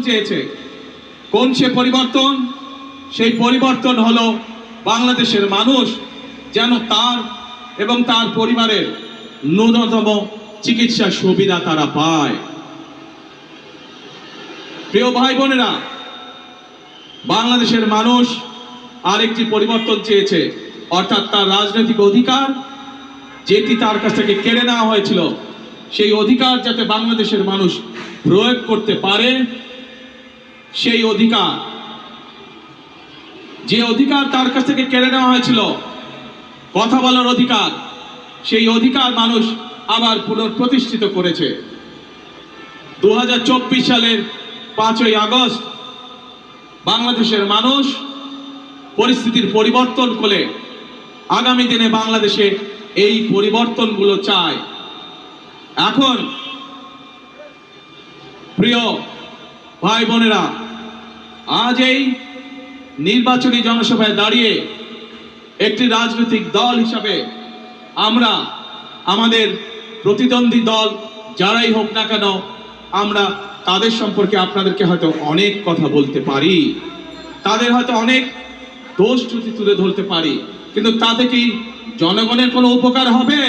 চেয়েছে। কোন সে পরিবর্তন? সেই পরিবর্তন হলো বাংলাদেশের মানুষ যেন তার এবং তার পরিবারের ন্যূনতম চিকিৎসা সুবিধা তারা পায়। প্রিয় ভাই বোনেরা, বাংলাদেশের মানুষ আরেকটি পরিবর্তন চেয়েছে, অর্থাৎ তার রাজনৈতিক অধিকার যেটি তার কাছ থেকে কেড়ে নেওয়া হয়েছিল, সেই অধিকার যাতে বাংলাদেশের মানুষ প্রয়োগ করতে পারে। সেই অধিকার, যে অধিকার তার কাছ থেকে কেড়ে নেওয়া হয়েছিল, কথা বলার অধিকার, সেই অধিকার মানুষ আবার পুনঃপ্রতিষ্ঠিত করেছে। 2024 সালের 5ই আগস্ট বাংলাদেশের মানুষ পরিস্থিতির পরিবর্তন করে আগামী দিনে বাংলাদেশে এই পরিবর্তনগুলো চায়। এখন প্রিয় ভাই বোনেরা, আজ এই নির্বাচনী জনসভায় দাঁড়িয়ে একটি রাজনৈতিক দল হিসাবে আমরা আমাদের প্রতিদ্বন্দ্বী দল যারাই হোক না কেন, আমরা তাদের সম্পর্কে আপনাদেরকে হয়তো অনেক কথা বলতে পারি, তাদের হয়তো অনেক দোষ ত্রুটি তুলে ধরতে পারি, কিন্তু তাতে কি জনগণের কোনো উপকার হবে?